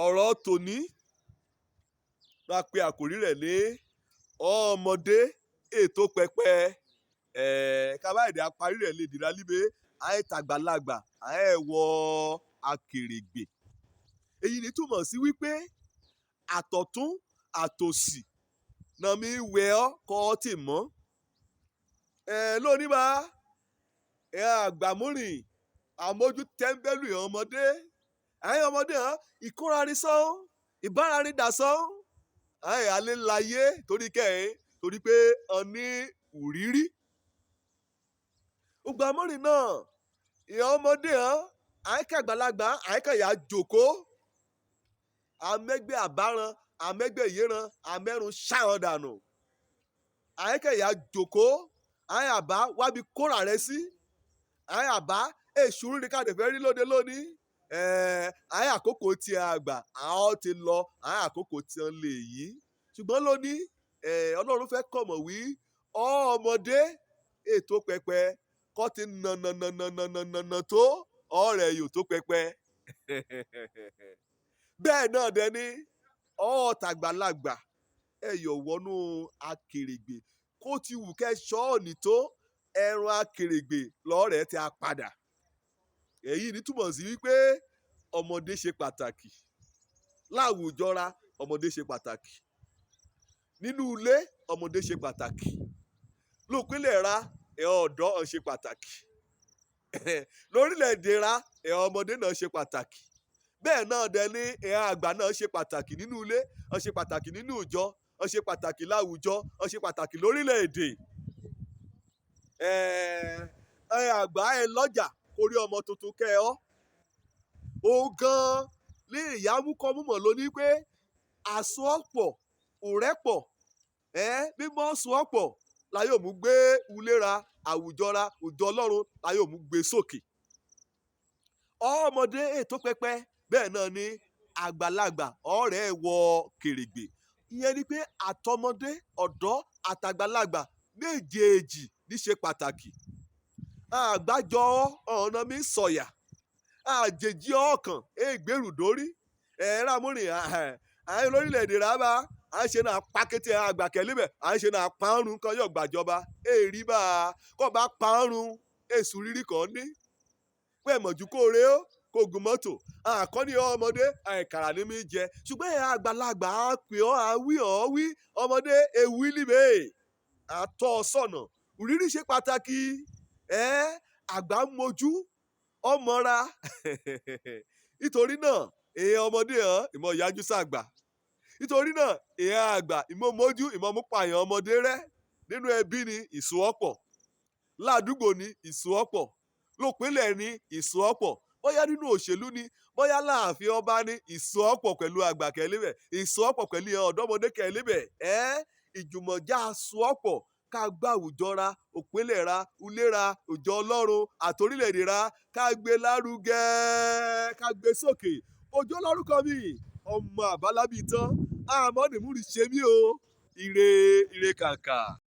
ọ̀rọ̀ tòní máa pe àkòrí rẹ̀ ní ọmọdé ètò pẹpẹ kábàáyé àparí rẹ̀ lè dìrà líbe àìtàgbàlagbà àìwọ akèrègbè. èyí ni túmọ̀ sí wípé àtọ̀tún àtòsì náà mi wẹ̀ ọ́ kọ́ ọ́ tì mọ́. lónìí bá àgbàmúrìn àmójú tẹ́ńbẹ́lú ìhàn ọmọdé àyìn ọmọdé hàn ìkórarí sán ìbárarí dà sán àyìn alẹ́ láyé torí kẹ́hìn torí pé ọ ní ìrírí. ògbàmúrìn náà ìhàn ọmọdé hàn àyìnkà àgbàlagbà àyìnkà yà jòkó àmẹ́gbẹ́ àbáran àmẹ́gbẹ́ ìyẹ́ran àmẹ́rùn ṣáwọn dànù àyìnkà yà jòkó àyìn àbá wábi kóra rẹ sí àyìn àbá èṣù rí káàdì fẹ́ rí lóde lónìí àyìn àkókò tí a gbà àwọn ti lọ àyìn àkókò tí wọ́n lè yí ṣùgbọ́n lónìí ọlọ́run fẹ́ kọ̀mọ̀ wí ọmọdé ètò pẹpẹ kọ́ ti nànànànànànà tó ọ̀rẹ́ yòó tó pẹpẹ bẹ́ẹ̀ náà dẹni ọ̀tàgbàlagbà ẹ̀yọ̀ wọnú akèrègbè kó ti wù kẹ́ ṣọ́ọ̀nì tó ẹran akèrègbè lọ́rẹ̀ẹ́ tí a padà. èyí ni túmọ̀ sí wípé ọmọdé ṣe pàtàkì láwùjọra ọmọdé ṣe pàtàkì nínú ilé ọmọdé ṣe pàtàkì lópinlẹ̀ ra ọ̀dọ́ ṣe pàtàkì lórílẹ̀‐èdè ra ọmọdé náà ṣe pàtàkì bẹ́ẹ̀ náà dẹ̀ ní àgbà náà ṣe pàtàkì nínú ilé ó ṣe pàtàkì nínú ìjọ ó ṣe pàtàkì láwùjọ ó ṣe pàtàkì lórílẹ̀‐èdè. àgbà lọ́jà orí ọmọ tuntun kẹ́ ọ́ ó gan ní ìyámúkọ́múmọ̀ lóní pé àsopọ̀ òrẹ́pọ̀ mímọ́ sopọ̀ la yóò mú gbé ulera àwùjọra òjò ọlọ́run la yóò mú gbé sókè. ọmọdé ètò pẹpẹ bẹ́ẹ̀ náà ni àgbàlagbà ọ̀rẹ́ wọ kèrègbè ìyẹn ni pé àtọmọdé ọ̀dọ́ àtàgbàlagbà méjèèjì ní ṣe pàtàkì. àgbájọ ọ̀nà mi sọ̀yà àjèjì ọkàn ègbèrú dórí rámúrìn àyìn lórílẹ̀‐èdè rábà à ń ṣe náà pákétì àgbàkẹ́lẹ́bẹ̀ à ń ṣe náà pààrùn kan yóò gbàjọba èrí bá a kọ́ bá pààrùn èṣù rírí kan ní pé mọ̀jú kó re ó kó gun mọ́tò àkọ́ni ọmọdé àìkàrà ní mi jẹ ṣùgbọ́n àgbàlagbà á pè ọ́ àwí ọ́ wí ọmọdé ewì líbẹ̀ àtọ́ sọ̀nà rírí ṣe pàtàkì àgbà mojú ọmọra nítorí náà ọmọdé hàn ìmọ̀ ìyájú sàgbà nítorí náà àgbà ìmọ̀ mojú ìmọ̀ mú pààyàn ọmọdé rẹ́ nínú ẹbí ni ìsúọ́pọ̀ ládùúgbò ni ìsúọ́pọ̀ lópinlẹ̀ ni ìsúọ́pọ̀ bóyá nínú òṣèlú ni bóyá láàfin ọba ni ìsúọ́pọ̀ pẹ̀lú àgbà kẹ́lẹ́bẹ̀ ìsúọ́pọ̀ pẹ̀lú ọ̀dọ́mọdé kẹ́lẹ́bẹ̀ ìjùmọ̀já súọ́pọ̀ ká gbá àwùjọra òpínlẹ̀-ra ulera òjò ọlọ́run àtòrílẹ̀-èdè ra ká gbé lárugẹ ká gbé sókè òjò lórúkọ mi ọmọ àbálábí tán àmọ́ nìmúrí ṣe mí o ire kàkà.